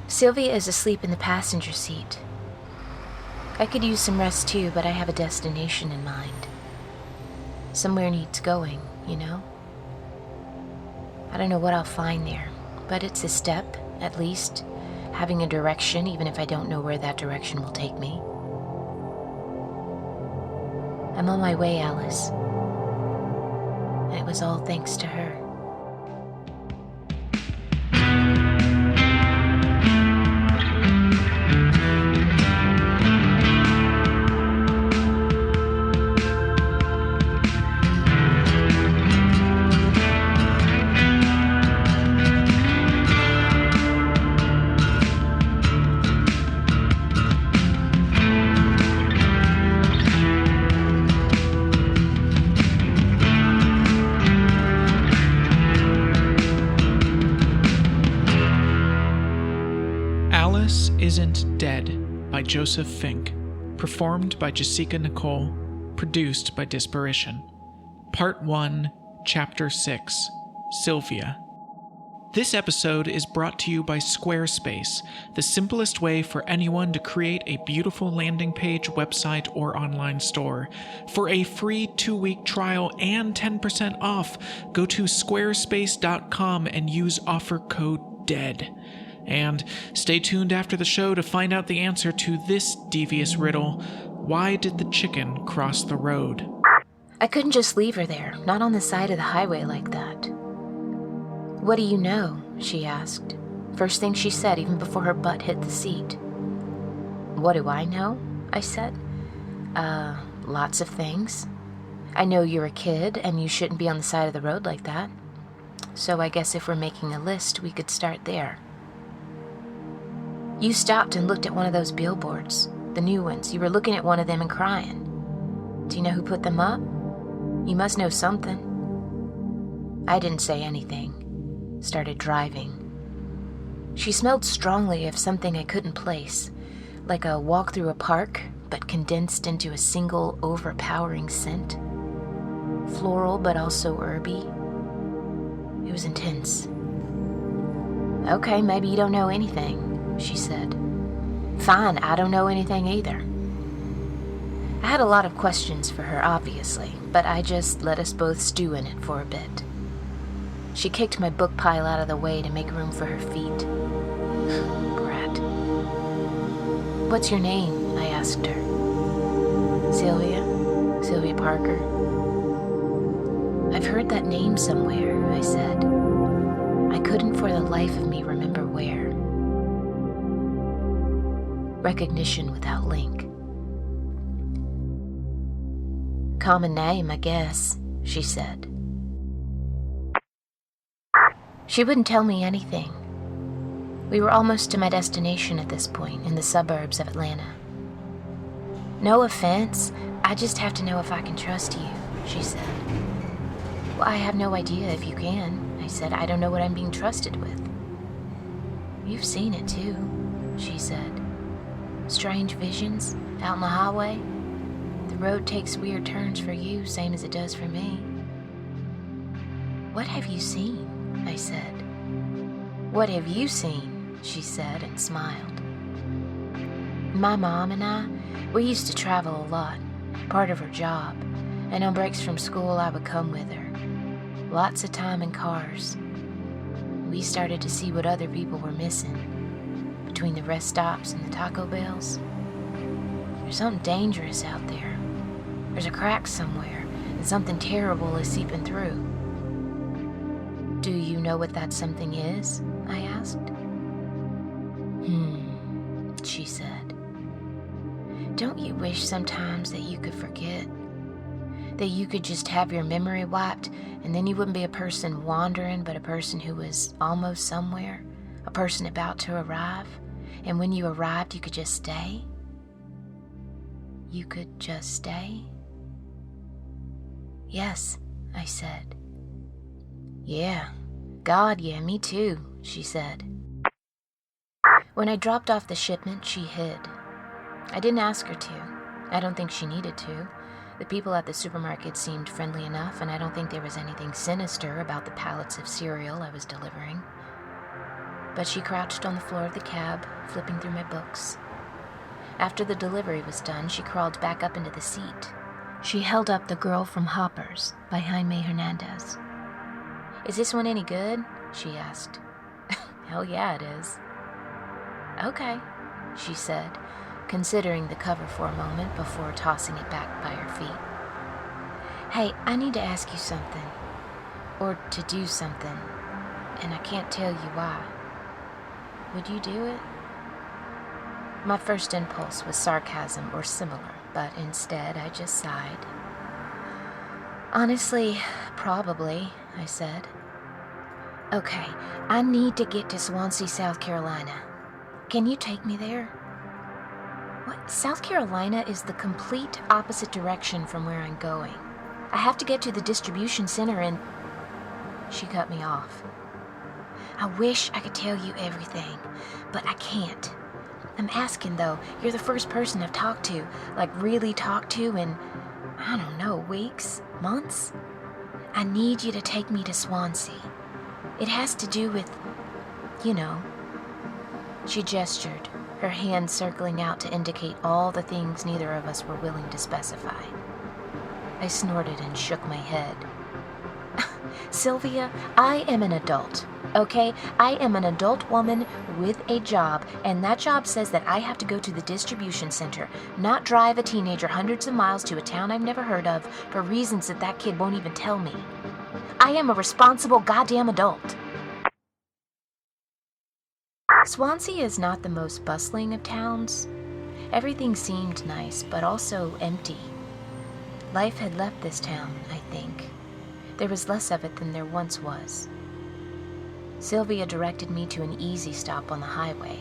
Sylvia is asleep in the passenger seat. I could use some rest too, but I have a destination in mind. Somewhere needs going, you know? I don't know what I'll find there, but it's a step, at least, having a direction, even if I don't know where that direction will take me. I'm on my way, Alice. And it was all thanks to her. Alice Isn't Dead by Joseph Fink. Performed by Jasika Nicole. Produced by Disparition. Part 1, Chapter 6, Sylvia. This episode is brought to you by Squarespace, the simplest way for anyone to create a beautiful landing page, website, or online store. For a free 2-week trial and 10% off, go to squarespace.com and use offer code DEAD. And stay tuned after the show to find out the answer to this devious riddle. Why did the chicken cross the road? I couldn't just leave her there, not on the side of the highway like that. What do you know? She asked. First thing she said, even before her butt hit the seat. What do I know? I said. Lots of things. I know you're a kid, and you shouldn't be on the side of the road like that. So I guess if we're making a list, we could start there. You stopped and looked at one of those billboards, the new ones. You were looking at one of them and crying. Do you know who put them up? You must know something. I didn't say anything. Started driving. She smelled strongly of something I couldn't place, like a walk through a park, but condensed into a single overpowering scent. Floral, but also herby. It was intense. Okay, maybe you don't know anything, she said. Fine, I don't know anything either. I had a lot of questions for her, obviously, but I just let us both stew in it for a bit. She kicked my book pile out of the way to make room for her feet. Brat. What's your name? I asked her. Sylvia? Sylvia Parker. I've heard that name somewhere, I said. I couldn't for the life of me remember where. Recognition without link. Common name, I guess, she said. She wouldn't tell me anything. We were almost to my destination at this point, in the suburbs of Atlanta. No offense, I just have to know if I can trust you, she said. Well, I have no idea if you can, I said. I don't know what I'm being trusted with. You've seen it too, she said. Strange visions out on the highway. The road takes weird turns for you, same as it does for me. What have you seen? I said. What have you seen? She said and smiled. My mom and I, we used to travel a lot, part of her job, and on breaks from school I would come with her. Lots of time in cars. We started to see what other people were missing. Between the rest stops and the Taco Bells. There's something dangerous out there. There's a crack somewhere, and something terrible is seeping through. Do you know what that something is? I asked. She said. Don't you wish sometimes that you could forget? That you could just have your memory wiped, and then you wouldn't be a person wandering, but a person who was almost somewhere, a person about to arrive, and when you arrived, you could just stay? You could just stay? Yes, I said. Yeah, God, yeah, me too, she said. When I dropped off the shipment, she hid. I didn't ask her to. I don't think she needed to. The people at the supermarket seemed friendly enough, and I don't think there was anything sinister about the pallets of cereal I was delivering. but she crouched on the floor of the cab, flipping through my books. After the delivery was done, she crawled back up into the seat. She held up The Girl from Hoppers by Jaime Hernandez. "Is this one any good?" she asked. "Hell yeah, it is." "Okay," she said, considering the cover for a moment before tossing it back by her feet. "Hey, I need to ask you something. Or to do something. And I can't tell you why. Would you do it?" My first impulse was sarcasm or similar, but instead I just sighed. "Honestly, probably," I said. "Okay, I need to get to Swansea, South Carolina. Can you take me there?" "What? South Carolina is the complete opposite direction from where I'm going. I have to get to the distribution center and..." She cut me off. "I wish I could tell you everything, but I can't. I'm asking, though. You're the first person I've talked to, like really talked to in, I don't know, weeks, months? I need you to take me to Swansea. It has to do with, you know." She gestured, her hand circling out to indicate all the things neither of us were willing to specify. I snorted and shook my head. "Sylvia, I am an adult, okay? I am an adult woman with a job, and that job says that I have to go to the distribution center, not drive a teenager hundreds of miles to a town I've never heard of for reasons that kid won't even tell me. I am a responsible goddamn adult." Swansea is not the most bustling of towns. Everything seemed nice, but also empty. Life had left this town, I think. There was less of it than there once was. Sylvia directed me to an easy stop on the highway,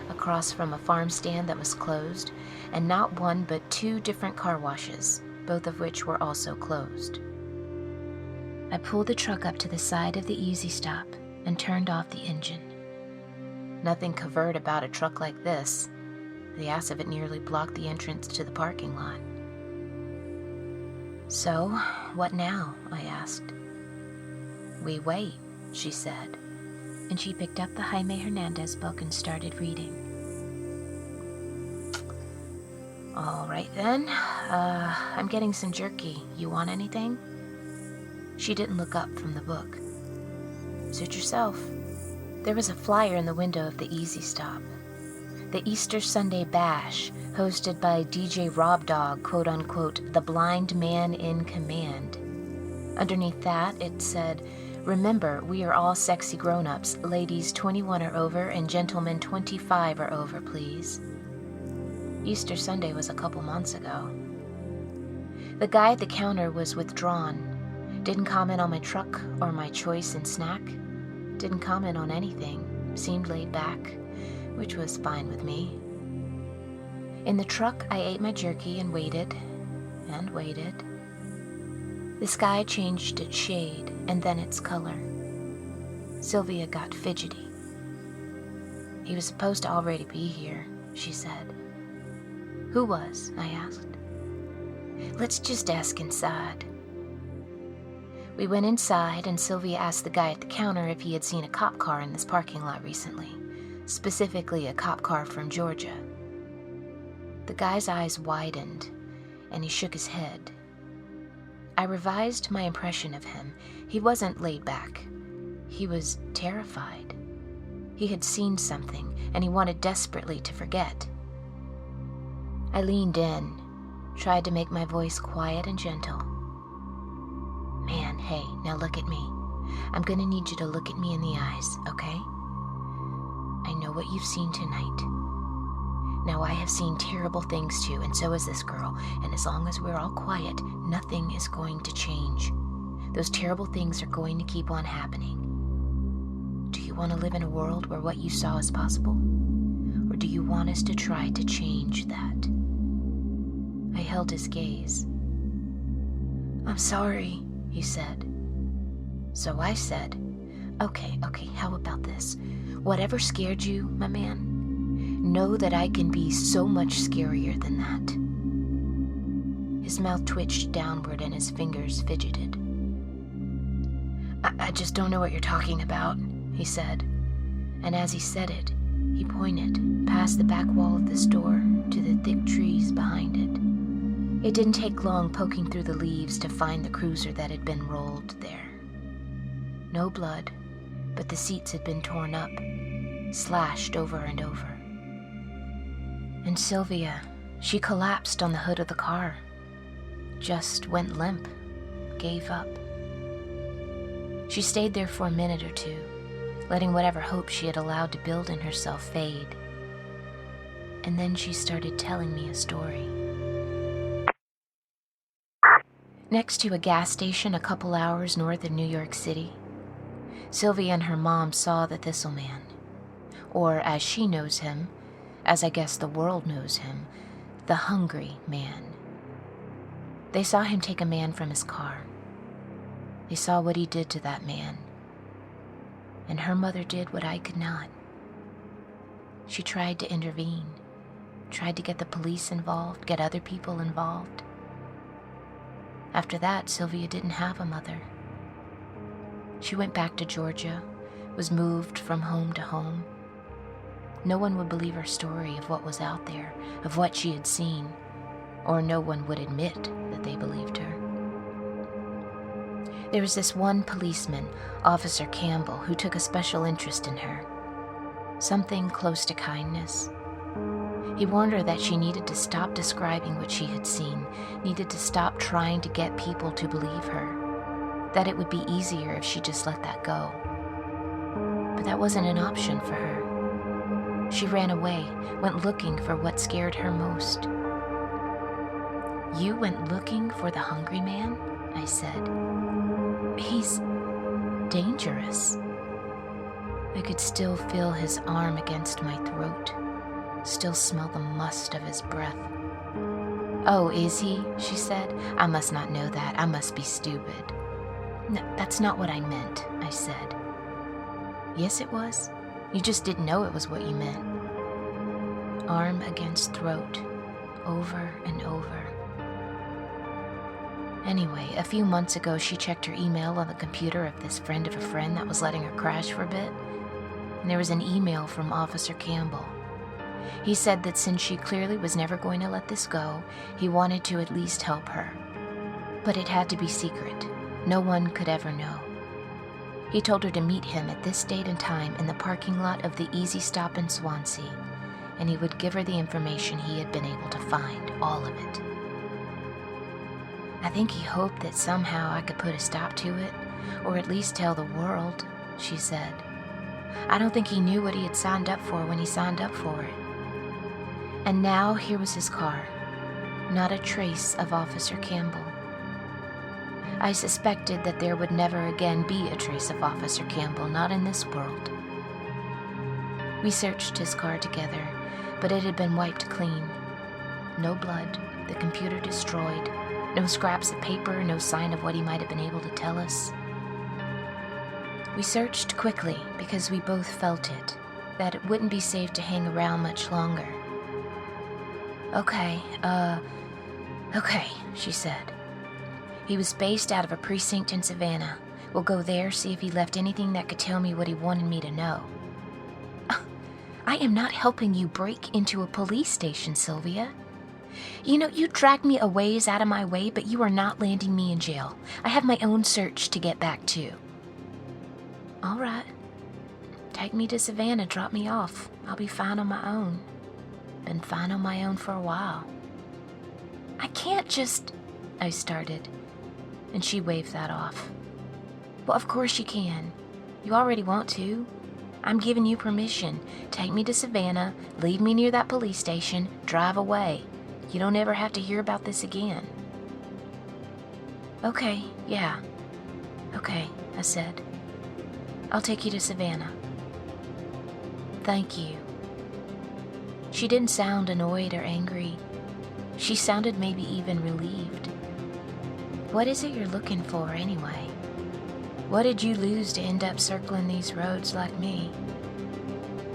across from a farm stand that was closed, and not one but 2 different car washes, both of which were also closed. I pulled the truck up to the side of the easy stop and turned off the engine. Nothing covert about a truck like this. The ass of it nearly blocked the entrance to the parking lot. "So, what now?" I asked. "We wait," she said, and she picked up the Jaime Hernandez book and started reading. "All right then, I'm getting some jerky. You want anything?" She didn't look up from the book. "Suit yourself." There was a flyer in the window of the Easy Stop. The Easter Sunday Bash, hosted by DJ Rob Dog, quote-unquote, the blind man in command. Underneath that, it said, "Remember, we are all sexy grown-ups. Ladies 21 or over and gentlemen 25 or over, please." Easter Sunday was a couple months ago. The guy at the counter was withdrawn. Didn't comment on my truck or my choice in snack. Didn't comment on anything. Seemed laid back, which was fine with me. In the truck, I ate my jerky and waited, and waited. The sky changed its shade, and then its color. Sylvia got fidgety. "He was supposed to already be here," she said. "Who was?" I asked. "Let's just ask inside." We went inside, and Sylvia asked the guy at the counter if he had seen a cop car in this parking lot recently, specifically a cop car from Georgia. The guy's eyes widened, and he shook his head. I revised my impression of him. He wasn't laid back. He was terrified. He had seen something, and he wanted desperately to forget. I leaned in, tried to make my voice quiet and gentle. "Man, hey, now look at me. I'm gonna need you to look at me in the eyes, okay? I know what you've seen tonight. Now, I have seen terrible things too, and so has this girl, and as long as we're all quiet, nothing is going to change. Those terrible things are going to keep on happening. Do you want to live in a world where what you saw is possible? Or do you want us to try to change that?" I held his gaze. "I'm sorry," he said. So I said, Okay, how about this? Whatever scared you, my man, know that I can be so much scarier than that." His mouth twitched downward and his fingers fidgeted. I just don't know what you're talking about," he said. And as he said it, he pointed past the back wall of the store to the thick trees behind it. It didn't take long poking through the leaves to find the cruiser that had been rolled there. No blood, but the seats had been torn up, slashed over and over. And Sylvia, she collapsed on the hood of the car. Just went limp, gave up. She stayed there for a minute or two, letting whatever hope she had allowed to build in herself fade. And then she started telling me a story. Next to a gas station a couple hours north of New York City, Sylvia and her mom saw the Thistle Man, or as she knows him, as I guess the world knows him, the Hungry Man. They saw him take a man from his car. They saw what he did to that man. And her mother did what I could not. She tried to intervene, tried to get the police involved, get other people involved. After that, Sylvia didn't have a mother. She went back to Georgia, was moved from home to home. No one would believe her story of what was out there, of what she had seen, or no one would admit that they believed her. There was this one policeman, Officer Campbell, who took a special interest in her. Something close to kindness. He warned her that she needed to stop describing what she had seen, needed to stop trying to get people to believe her, that it would be easier if she just let that go. But that wasn't an option for her. She ran away, went looking for what scared her most. "You went looking for the Hungry Man?" I said. "He's dangerous." I could still feel his arm against my throat, still smell the must of his breath. "Oh, is he?" she said. "I must not know that. I must be stupid." "No, that's not what I meant," I said. "Yes, it was. You just didn't know it was what you meant." Arm against throat, over and over. Anyway, a few months ago, she checked her email on the computer of this friend of a friend that was letting her crash for a bit, and there was an email from Officer Campbell. He said that since she clearly was never going to let this go, he wanted to at least help her. But it had to be secret. No one could ever know. He told her to meet him at this date and time in the parking lot of the Easy Stop in Swansea, and he would give her the information he had been able to find, all of it. "I think he hoped that somehow I could put a stop to it, or at least tell the world," she said. "I don't think he knew what he had signed up for when he signed up for it." And now here was his car. Not a trace of Officer Campbell. I suspected that there would never again be a trace of Officer Campbell, not in this world. We searched his car together, but it had been wiped clean. No blood, the computer destroyed, no scraps of paper, no sign of what he might have been able to tell us. We searched quickly because we both felt it, that it wouldn't be safe to hang around much longer. Okay, she said. "He was based out of a precinct in Savannah. We'll go there, see if he left anything that could tell me what he wanted me to know." "I am not helping you break into a police station, Sylvia. You know, you dragged me a ways out of my way, but you are not landing me in jail. I have my own search to get back to." "All right. Take me to Savannah, drop me off. I'll be fine on my own. Been fine on my own for a while." "I can't just..." I started, and she waved that off. "Well, of course you can. You already want to. I'm giving you permission. Take me to Savannah, leave me near that police station, drive away. You don't ever have to hear about this again." "Okay, yeah. Okay," I said. "I'll take you to Savannah." "Thank you." She didn't sound annoyed or angry. She sounded maybe even relieved. "What is it you're looking for, anyway? What did you lose to end up circling these roads like me?"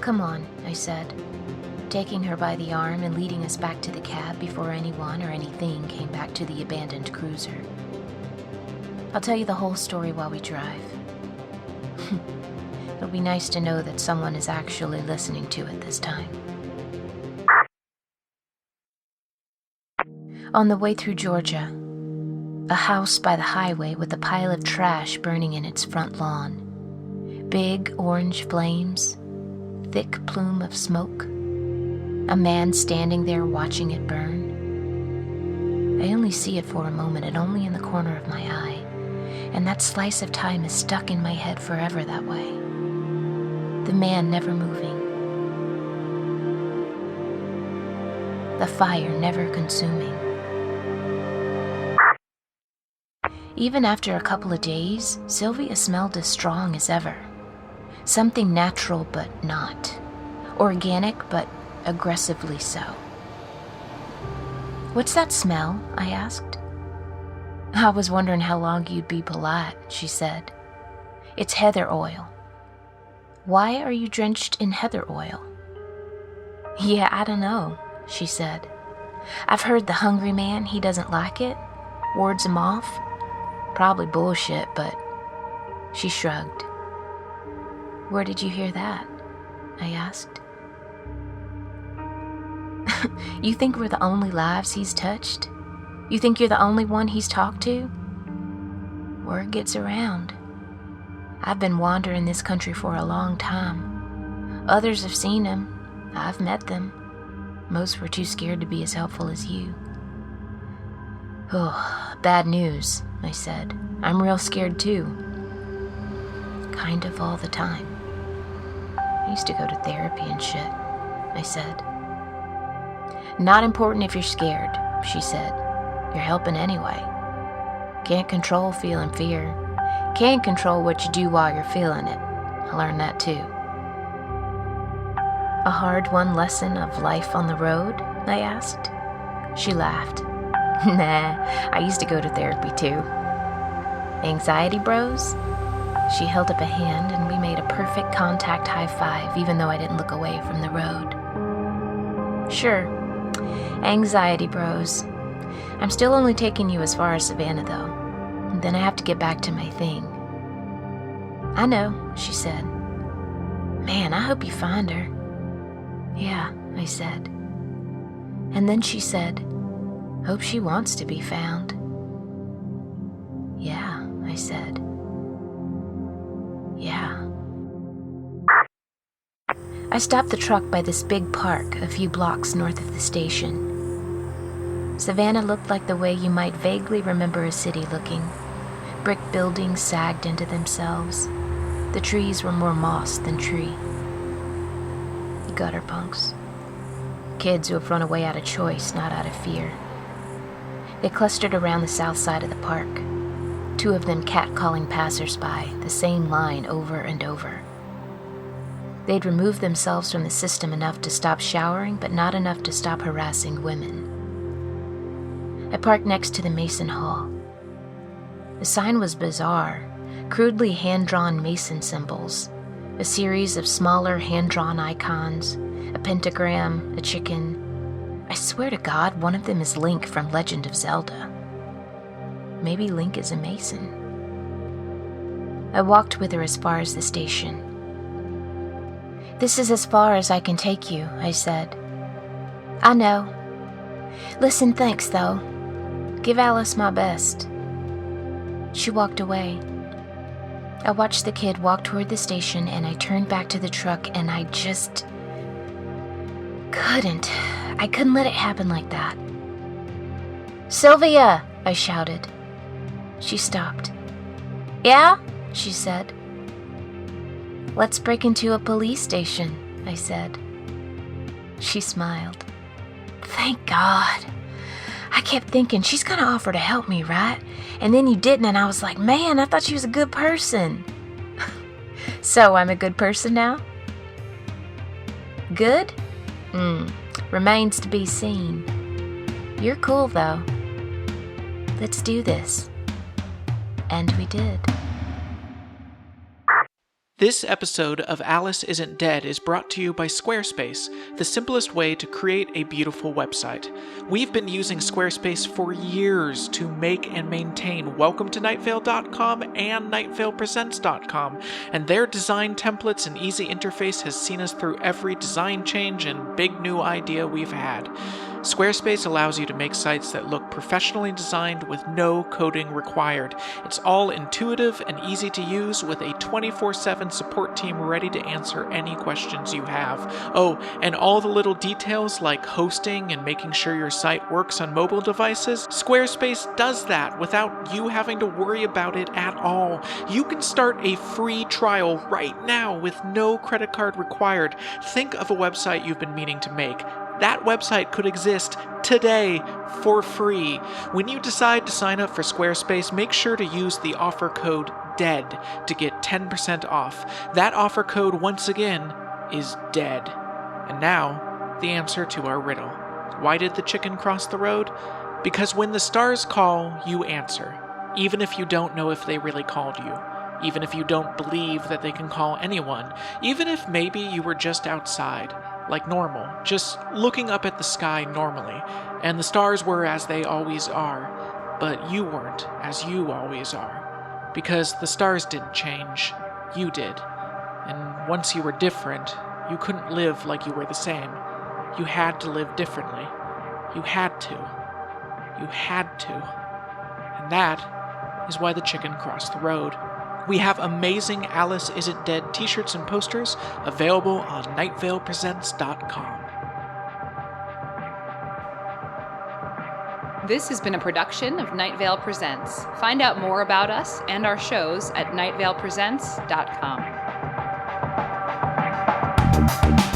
"Come on," I said, taking her by the arm and leading us back to the cab before anyone or anything came back to the abandoned cruiser. "I'll tell you the whole story while we drive." It'll be nice to know that someone is actually listening to it this time. On the way through Georgia, a house by the highway with a pile of trash burning in its front lawn. Big orange flames, thick plume of smoke. A man standing there watching it burn. I only see it for a moment and only in the corner of my eye, and that slice of time is stuck in my head forever that way. The man never moving. The fire never consuming. Even after a couple of days, Sylvia smelled as strong as ever. Something natural but not. Organic but aggressively so. "What's that smell?" I asked. "I was wondering how long you'd be polite," she said. "It's heather oil." "Why are you drenched in heather oil?" "Yeah, I don't know," she said. "I've heard the hungry man, he doesn't like it. Wards him off. Probably bullshit, but..." She shrugged. "Where did you hear that?" I asked. "You think we're the only lives he's touched? You think you're the only one he's talked to? Word gets around. I've been wandering this country for a long time. Others have seen him. I've met them. Most were too scared to be as helpful as you." "Oh, bad news," I said. "I'm real scared too. Kind of all the time. I used to go to therapy and shit," I said. "Not important if you're scared," she said. "You're helping anyway. Can't control feeling fear. Can't control what you do while you're feeling it. I learned that too." "A hard-won lesson of life on the road?" I asked. She laughed. "Nah, I used to go to therapy too." "Anxiety bros?" She held up a hand and we made a perfect contact high five, even though I didn't look away from the road. "Sure. Anxiety bros. I'm still only taking you as far as Savannah, though. Then I have to get back to my thing." "I know," she said. "Man, I hope you find her." "Yeah," I said. And then she said, "Hope she wants to be found." "Yeah," I said. "Yeah." I stopped the truck by this big park a few blocks north of the station. Savannah looked like the way you might vaguely remember a city looking. Brick buildings sagged into themselves. The trees were more moss than tree. Gutter punks. Kids who have run away out of choice, not out of fear. They clustered around the south side of the park, 2 of them catcalling passers-by, the same line over and over. They'd removed themselves from the system enough to stop showering, but not enough to stop harassing women. I parked next to the Mason Hall. The sign was bizarre, crudely hand-drawn Mason symbols, a series of smaller hand-drawn icons, a pentagram, a chicken. I swear to God, one of them is Link from Legend of Zelda. Maybe Link is a Mason. I walked with her as far as the station. "This is as far as I can take you," I said. "I know. Listen, thanks, though. Give Alice my best." She walked away. I watched the kid walk toward the station, and I turned back to the truck, and I just couldn't. I couldn't let it happen like that. "Sylvia!" I shouted. She stopped. "Yeah?" she said. "Let's break into a police station," I said. She smiled. "Thank God. I kept thinking, she's gonna offer to help me, right? And then you didn't, and I was like, man, I thought she was a good person." "So I'm a good person now?" "Good? Remains to be seen. You're cool, though. Let's do this." And we did. This episode of Alice Isn't Dead is brought to you by Squarespace, the simplest way to create a beautiful website. We've been using Squarespace for years to make and maintain WelcomeToNightVale.com and NightValePresents.com, and their design templates and easy interface has seen us through every design change and big new idea we've had. Squarespace allows you to make sites that look professionally designed with no coding required. It's all intuitive and easy to use with a 24/7 support team ready to answer any questions you have. Oh, and all the little details like hosting and making sure your site works on mobile devices, Squarespace does that without you having to worry about it at all. You can start a free trial right now with no credit card required. Think of a website you've been meaning to make. That website could exist today for free. When you decide to sign up for Squarespace, make sure to use the offer code DEAD to get 10% off. That offer code, once again, is DEAD. And now, the answer to our riddle. Why did the chicken cross the road? Because when the stars call, you answer, even if you don't know if they really called you. Even if you don't believe that they can call anyone. Even if maybe you were just outside. Like normal, just looking up at the sky normally, and the stars were as they always are, but you weren't as you always are, because the stars didn't change, you did, and once you were different, you couldn't live like you were the same. You had to live differently. You had to. You had to. And that is why the chicken crossed the road. We have amazing Alice Isn't Dead t-shirts and posters available on NightValePresents.com. This has been a production of Night Vale Presents. Find out more about us and our shows at NightValePresents.com.